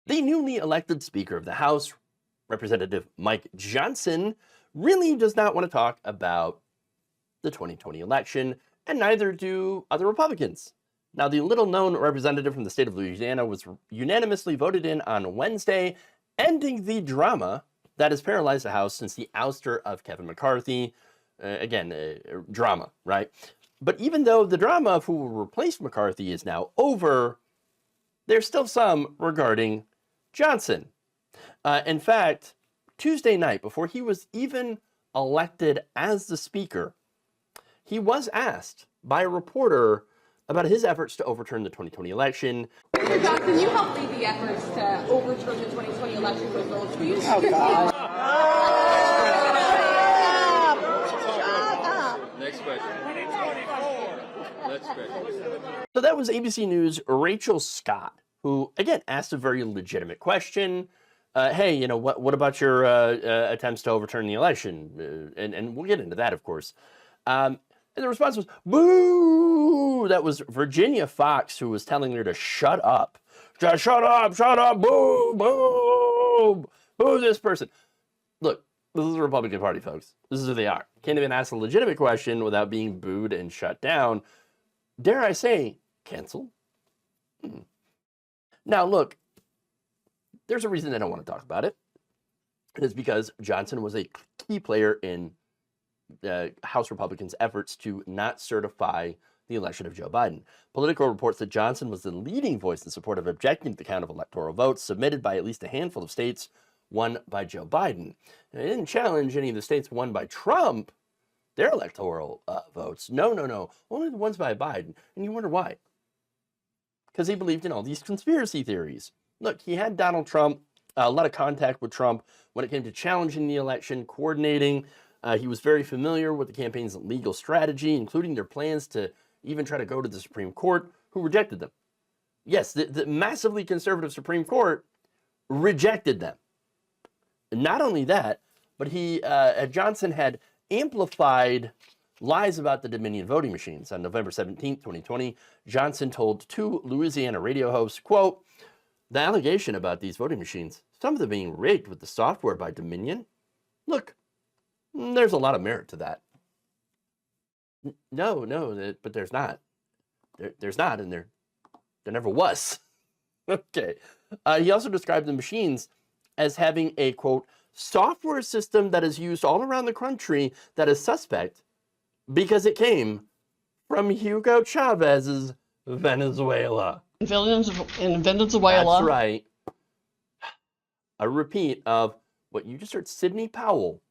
The newly elected Speaker of the House, Representative Mike Johnson, really does not want to talk about the 2020 election, and neither do other Republicans. Now, the little-known representative from the state of Louisiana was unanimously voted in on Wednesday, ending the drama that has paralyzed the House since the ouster of Kevin McCarthy. Drama, right? But even though the drama of who will replace McCarthy is now over, there's still some regarding Johnson. In fact, Tuesday night, before he was even elected as the Speaker, he was asked by a reporter about his efforts to overturn the 2020 election. Mr. Johnson, you helped lead the efforts to overturn the 2020 election results. Will you Oh, God. Next question. Next question. So that was ABC News' Rachel Scott, who, again, asked a very legitimate question. Hey, you know, what about your attempts to overturn the election? And we'll get into that, of course. And the response was, boo! That was Virginia Fox, who was telling her to shut up. Just shut up, boo, boo, boo this person. Look, this is the Republican Party, folks. This is who they are. Can't even ask a legitimate question without being booed and shut down. Dare I say, cancel? Now, look, there's a reason they don't want to talk about it. It is because Johnson was a key player in House Republicans' efforts to not certify the election of Joe Biden. Politico reports that Johnson was the leading voice in support of objecting to the count of electoral votes submitted by at least a handful of states won by Joe Biden. And they didn't challenge any of the states won by Trump, their electoral votes. No. Only the ones by Biden. And you wonder why. Because he believed in all these conspiracy theories. Look, he had Donald Trump, a lot of contact with Trump when it came to challenging the election, coordinating. He was very familiar with the campaign's legal strategy, including their plans to even try to go to the Supreme Court, who rejected them. Yes, the massively conservative Supreme Court rejected them. And not only that, but Johnson had amplified lies about the Dominion voting machines. On November 17th, 2020, Johnson told two Louisiana radio hosts, quote, "The allegation about these voting machines, some of them being rigged with the software by Dominion, look, there's a lot of merit to that." No, but there's not. There's not, and there never was. Okay. He also described the machines as having a, quote, software system that is used all around the country that is suspect because it came from Hugo Chavez's Venezuela. In Venezuela. That's right. A repeat of what you just heard, Sidney Powell,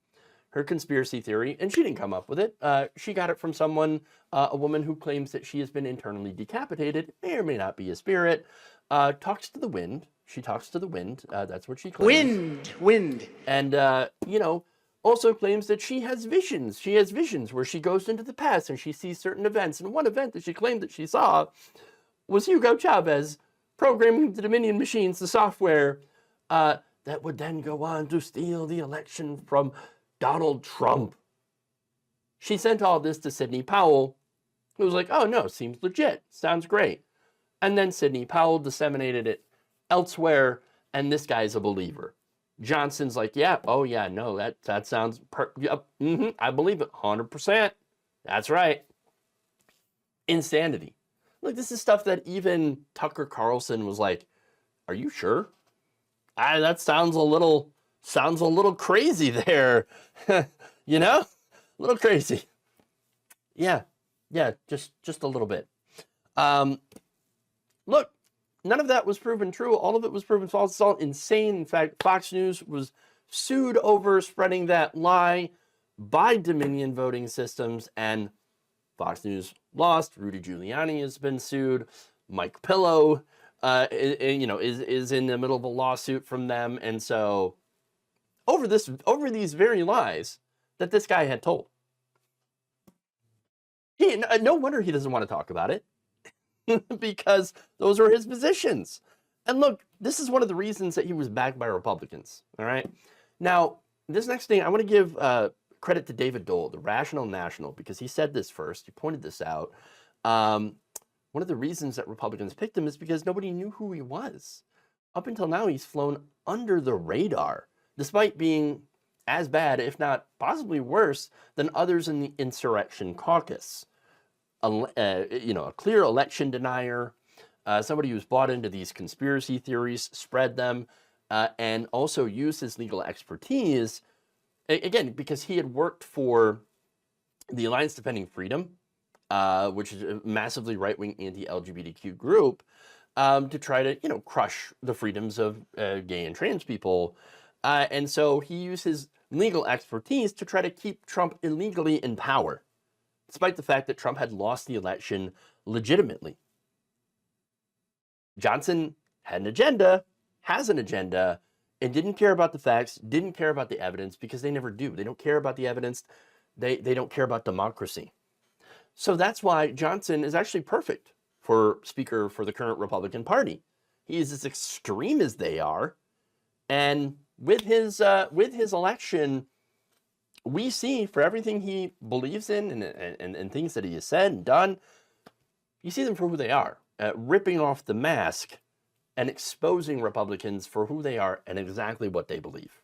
her conspiracy theory, and she didn't come up with it. She got it from someone, a woman who claims that she has been internally decapitated, may or may not be a spirit, talks to the wind. She talks to the wind. That's what she claims. Wind. And, also claims that she has visions. She has visions where she goes into the past and she sees certain events. And one event that she claimed that she saw was Hugo Chavez programming the Dominion machines, the software, that would then go on to steal the election from Donald Trump. She sent all this to Sidney Powell, who was like, oh no, seems legit, sounds great. And then Sidney Powell disseminated it elsewhere, and this guy's a believer. Johnson's like, yeah, oh yeah, no, that sounds, yep, I believe it, 100%. That's right. Insanity. Look, this is stuff that even Tucker Carlson was like, are you sure? That sounds a little crazy there. You know? A little crazy. Yeah, just a little bit. Look, none of that was proven true. All of it was proven false. It's all insane. In fact, Fox News was sued over spreading that lie by Dominion voting systems, and Fox News lost. Rudy Giuliani has been sued. Mike Pillow, is in the middle of a lawsuit from them, and so over these very lies that this guy had told. No wonder he doesn't want to talk about it. Because those are his positions. And look, this is one of the reasons that he was backed by Republicans. All right. Now, this next thing, I want to give credit to David Dole, the Rational National, because he said this first. He pointed this out. One of the reasons that Republicans picked him is because nobody knew who he was. up until now, he's flown under the radar, despite being as bad, if not possibly worse, than others in the insurrection caucus. A clear election denier, somebody who's bought into these conspiracy theories, spread them, and also used his legal expertise, again, because he had worked for the Alliance Defending Freedom, which is a massively right-wing anti-LGBTQ group, to try to, crush the freedoms of gay and trans people. And so he used his legal expertise to try to keep Trump illegally in power, despite the fact that Trump had lost the election legitimately. Johnson had an agenda, has an agenda, and didn't care about the facts, didn't care about the evidence, because they never do. They don't care about the evidence. They don't care about democracy. So that's why Johnson is actually perfect for Speaker for the current Republican Party. He is as extreme as they are, and with his election, we see, for everything he believes in and things that he has said and done, you see them for who they are, ripping off the mask and exposing Republicans for who they are and exactly what they believe.